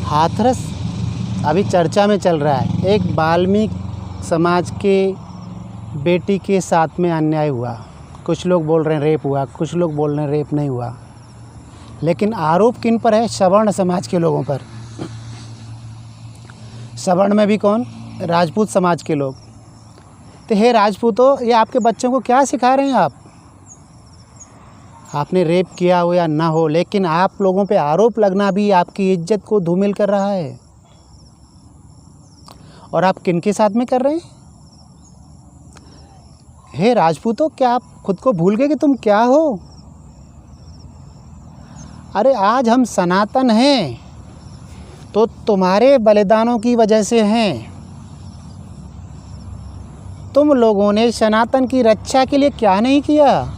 हाथरस अभी चर्चा में चल रहा है। एक वाल्मीकि समाज के बेटी के साथ में अन्याय हुआ। कुछ लोग बोल रहे हैं रेप हुआ, कुछ लोग बोल रहे हैं रेप नहीं हुआ, लेकिन आरोप किन पर है? सवर्ण समाज के लोगों पर। सवर्ण में भी कौन? राजपूत समाज के लोग। तो हे राजपूतों, ये आपके बच्चों को क्या सिखा रहे हैं आप? आपने रेप किया हो या ना हो, लेकिन आप लोगों पे आरोप लगना भी आपकी इज्जत को धूमिल कर रहा है। और आप किनके साथ में कर रहे हैं? हे राजपूतों, क्या आप खुद को भूल गए कि तुम क्या हो? अरे आज हम सनातन हैं तो तुम्हारे बलिदानों की वजह से हैं। तुम लोगों ने सनातन की रक्षा के लिए क्या नहीं किया?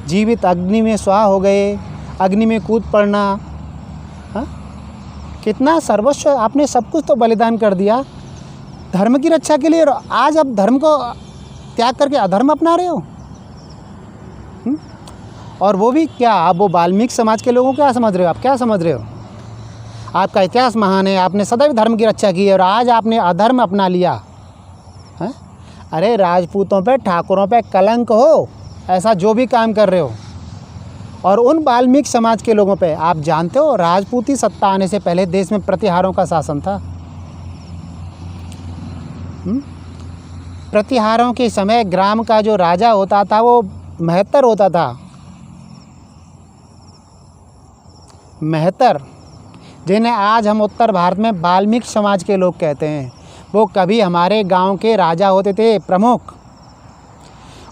जीवित अग्नि में स्वाहा हो गए, अग्नि में कूद पड़ना, हाँ? कितना सर्वस्व आपने, सब कुछ तो बलिदान कर दिया धर्म की रक्षा के लिए। और आज अब धर्म को त्याग करके अधर्म अपना रहे हो। और वो भी क्या? आप वो वाल्मीकि समाज के लोगों को क्या समझ रहे हो? आप क्या समझ रहे हो? आपका इतिहास महान है, आपने सदैव धर्म की रक्षा की है और आज आपने अधर्म अपना लिया है। अरे राजपूतों पे, ठाकुरों पे कलंक हो ऐसा जो भी काम कर रहे हो। और उन वाल्मीकि समाज के लोगों पे, आप जानते हो राजपूती सत्ता आने से पहले देश में प्रतिहारों का शासन था। प्रतिहारों के समय ग्राम का जो राजा होता था वो महतर होता था। महतर, जिन्हें आज हम उत्तर भारत में वाल्मीकि समाज के लोग कहते हैं, वो कभी हमारे गांव के राजा होते थे, प्रमुख।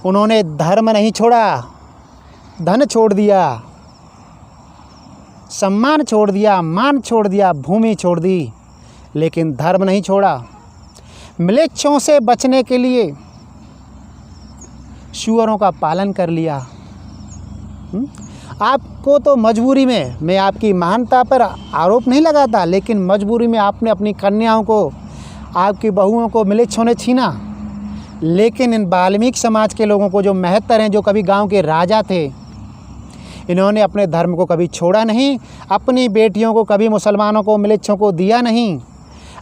उन्होंने धर्म नहीं छोड़ा, धन छोड़ दिया, सम्मान छोड़ दिया, मान छोड़ दिया, भूमि छोड़ दी, लेकिन धर्म नहीं छोड़ा। म्लेच्छों से बचने के लिए सूअरों का पालन कर लिया। आपको तो मजबूरी में, मैं आपकी महानता पर आरोप नहीं लगाता, लेकिन मजबूरी में आपने अपनी कन्याओं को, आपकी बहुओं को म्लेच्छों ने छीना। लेकिन इन वाल्मीकि समाज के लोगों को, जो महत्तर हैं, जो कभी गांव के राजा थे, इन्होंने अपने धर्म को कभी छोड़ा नहीं, अपनी बेटियों को कभी मुसलमानों को, म्लेच्छों को दिया नहीं।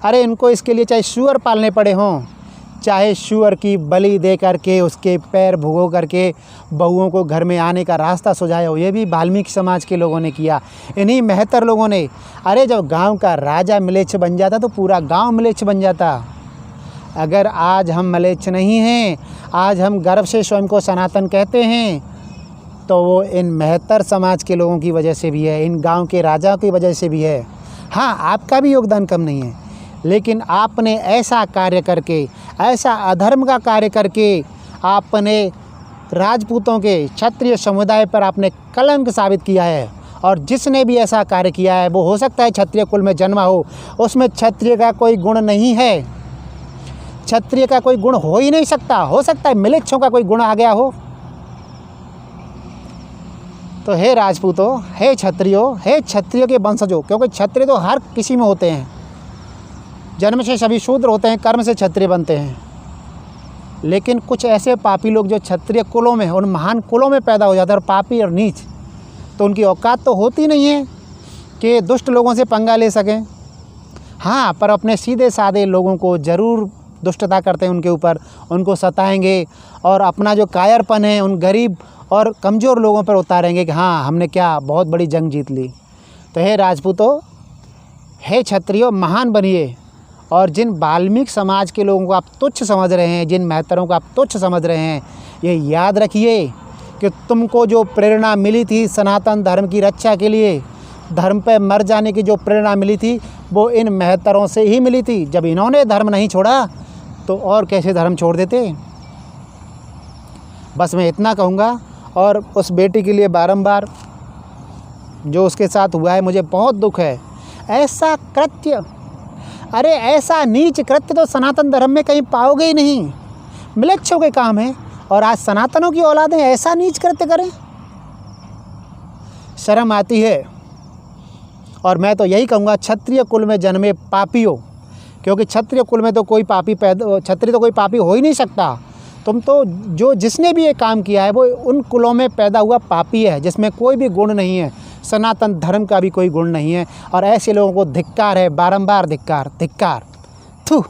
अरे इनको इसके लिए चाहे सूअर पालने पड़े हों, चाहे सूअर की बलि दे करके, उसके पैर भुगो करके बहुओं को घर में आने का रास्ता सुझाया हो, ये भी वाल्मीकि समाज के लोगों ने किया, इन्हीं महत्तर लोगों ने। अरे जब गांव का राजा म्लेच्छ बन जाता तो पूरा गांव म्लेच्छ बन जाता। अगर आज हम म्लेच्छ नहीं हैं, आज हम गर्व से स्वयं को सनातन कहते हैं, तो वो इन महत्तर समाज के लोगों की वजह से भी है, इन गांव के राजाओं की वजह से भी है। हाँ, आपका भी योगदान कम नहीं है, लेकिन आपने ऐसा कार्य करके, ऐसा अधर्म का कार्य करके आपने राजपूतों के, क्षत्रिय समुदाय पर आपने कलंक साबित किया है। और जिसने भी ऐसा कार्य किया है, वो हो सकता है क्षत्रिय कुल में जन्मा हो, उसमें क्षत्रिय का कोई गुण नहीं है, क्षत्रिय का कोई गुण हो ही नहीं सकता। हो सकता है म्लेच्छों का कोई गुण आ गया हो। तो हे राजपूतों, हे क्षत्रियों, हे क्षत्रिय के वंशजों, क्योंकि क्षत्रिय तो हर किसी में होते हैं, जन्म से सभी शूद्र होते हैं, कर्म से क्षत्रिय बनते हैं। लेकिन कुछ ऐसे पापी लोग जो क्षत्रिय कुलों में, उन महान कुलों में पैदा हो जाते हैं, और पापी और नीच, तो उनकी औकात तो होती नहीं है कि दुष्ट लोगों से पंगा ले सकें। हाँ, पर अपने सीधे साधे लोगों को ज़रूर दुष्टता करते हैं, उनके ऊपर, उनको सताएंगे और अपना जो कायरपन है उन गरीब और कमज़ोर लोगों पर उतारेंगे कि हाँ हमने क्या बहुत बड़ी जंग जीत ली। तो हे राजपूतों, हे क्षत्रियों, महान बनिए। और जिन वाल्मीकि समाज के लोगों को आप तुच्छ समझ रहे हैं, जिन महत्तरों को आप तुच्छ समझ रहे हैं, ये याद रखिए कि तुमको जो प्रेरणा मिली थी सनातन धर्म की रक्षा के लिए, धर्म पे मर जाने की जो प्रेरणा मिली थी, वो इन महत्तरों से ही मिली थी। जब इन्होंने धर्म नहीं छोड़ा तो और कैसे धर्म छोड़ देते। बस मैं इतना कहूँगा। और उस बेटी के लिए बारंबार जो उसके साथ हुआ है, मुझे बहुत दुख है। ऐसा कृत्य, अरे ऐसा नीच कृत्य तो सनातन धर्म में कहीं पाओगे ही नहीं। म्लेच्छों के काम है, और आज सनातनों की औलादें ऐसा नीच कृत्य करें, शर्म आती है। और मैं तो यही कहूँगा, क्षत्रिय कुल में जन्मे पापियों, क्योंकि क्षत्रिय कुल में तो कोई पापी क्षत्रिय तो कोई पापी हो ही नहीं सकता। तुम तो, जो जिसने भी ये काम किया है वो उन कुलों में पैदा हुआ पापी है, जिसमें कोई भी गुण नहीं है, सनातन धर्म का भी कोई गुण नहीं है और ऐसे लोगों को धिक्कार है, बारंबार धिक्कार धिक्कार। थू।